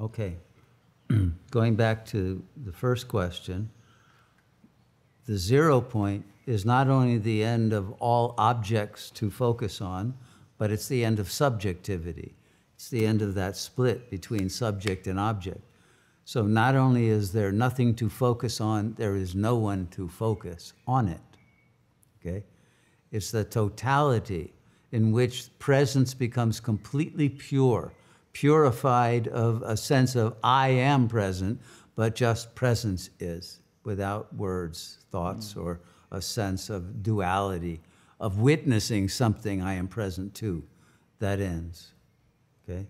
Okay. Going back to the first question, the 0 point is not only the end of all objects to focus on, but it's the end of subjectivity. It's the end of that split between subject and object. So not only is there nothing to focus on, there is no one to focus on it. Okay? It's the totality in which presence becomes completely pure, purified of a sense of I am present, but just presence is, without words, thoughts, or a sense of duality, of witnessing something I am present to. That ends. Okay?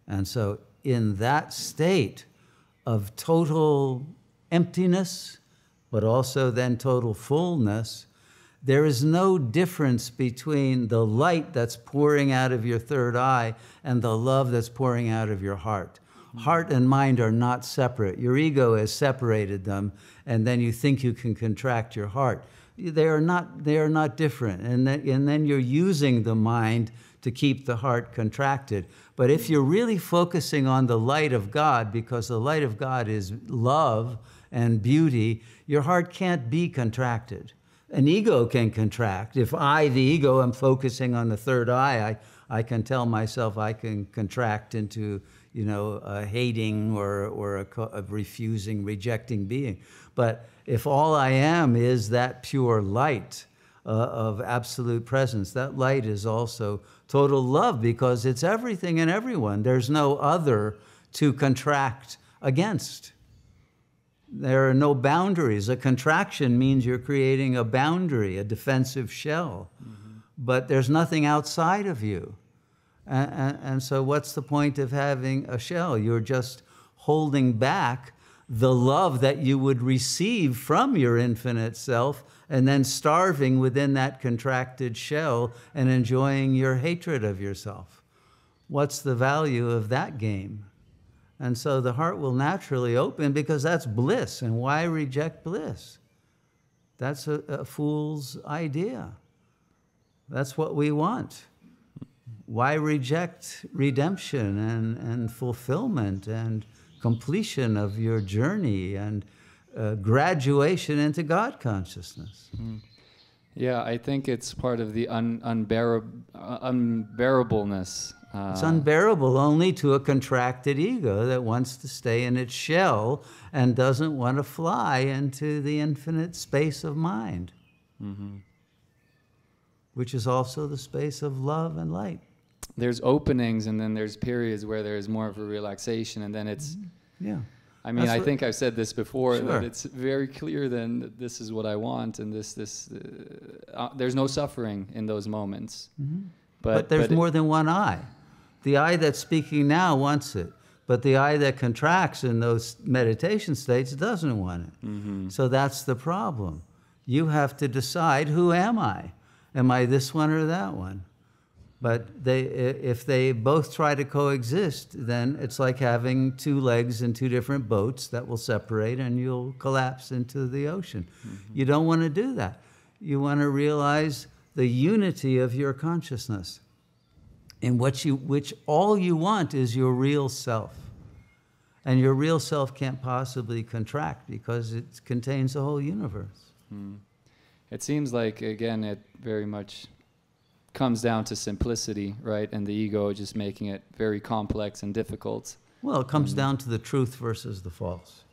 And so in that state of total emptiness, but also then total fullness, there is no difference between the light that's pouring out of your third eye and the love that's pouring out of your heart. Heart and mind are not separate. Your ego has separated them, and then you think you can contract your heart. They are not different, and then you're using the mind to keep the heart contracted. But if you're really focusing on the light of God, because the light of God is love and beauty, your heart can't be contracted. An ego can contract. If I, the ego, am focusing on the third eye, I can tell myself I can contract into, a hating or a refusing, rejecting being. But if all I am is that pure light of absolute presence, that light is also total love, because it's everything and everyone. There's no other to contract against. There are no boundaries. A contraction means you're creating a boundary, a defensive shell. Mm-hmm. But there's nothing outside of you. And so what's the point of having a shell? You're just holding back the love that you would receive from your infinite self, and then starving within that contracted shell and enjoying your hatred of yourself. What's the value of that game? And so the heart will naturally open, because that's bliss. And why reject bliss? That's a fool's idea. That's what we want. Why reject redemption and fulfillment and completion of your journey and graduation into God consciousness? Yeah, I think it's part of the unbearableness. It's unbearable only to a contracted ego that wants to stay in its shell and doesn't want to fly into the infinite space of mind, which is also the space of love and light. There's openings, and then there's periods where there's more of a relaxation, and then it's... Yeah. I mean, I think I've said this before, Sure. that it's very clear then that this is what I want, and there's no suffering in those moments. Mm-hmm. But there's more than one eye. The eye that's speaking now wants it, but the eye that contracts in those meditation states doesn't want it. Mm-hmm. So that's the problem. You have to decide, who am I? Am I this one or that one? But if they both try to coexist, then it's like having two legs in two different boats that will separate, and you'll collapse into the ocean. Mm-hmm. You don't want to do that. You want to realize the unity of your consciousness, in which all you want is your real self. And your real self can't possibly contract, because it contains the whole universe. It seems like, again, it very much comes down to simplicity, right? And the ego just making it very complex and difficult. Well, it comes down to the truth versus the false.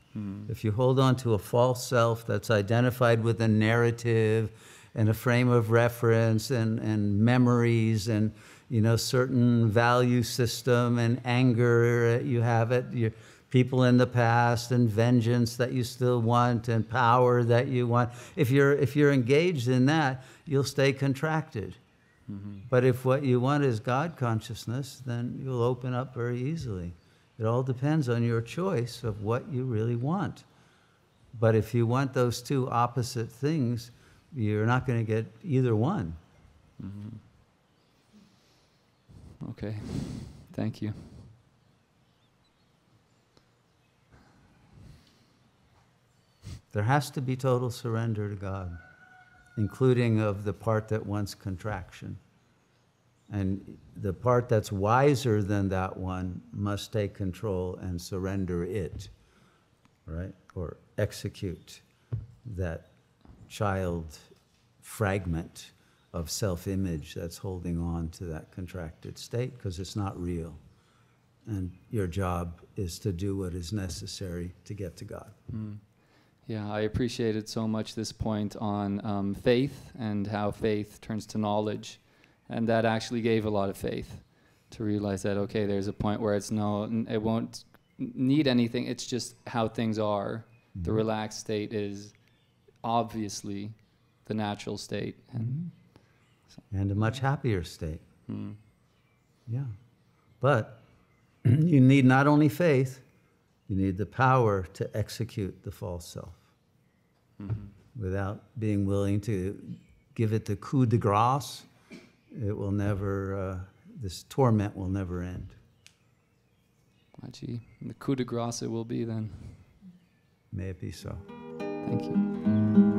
If you hold on to a false self that's identified with a narrative and a frame of reference and memories and certain value system and anger you have at your people in the past and vengeance that you still want and power that you want, if you're engaged in that, you'll stay contracted. But if what you want is God consciousness, then you'll open up very easily. It all depends on your choice of what you really want. But if you want those two opposite things, you're not going to get either one. Okay, thank you. There has to be total surrender to God, including of the part that wants contraction. And the part that's wiser than that one must take control and surrender it, right? Or execute that child fragment of self-image that's holding on to that contracted state because it's not real. And your job is to do what is necessary to get to God. Yeah, I appreciated so much this point on faith and how faith turns to knowledge. And that actually gave a lot of faith to realize that, okay, there's a point where it won't need anything. It's just how things are. Mm-hmm. The relaxed state is obviously the natural state. And a much happier state. Yeah. But you need not only faith, you need the power to execute the false self. Without being willing to give it the coup de grace, it will never, this torment will never end. Gee, the coup de grace it will be then. May it be so. Thank you.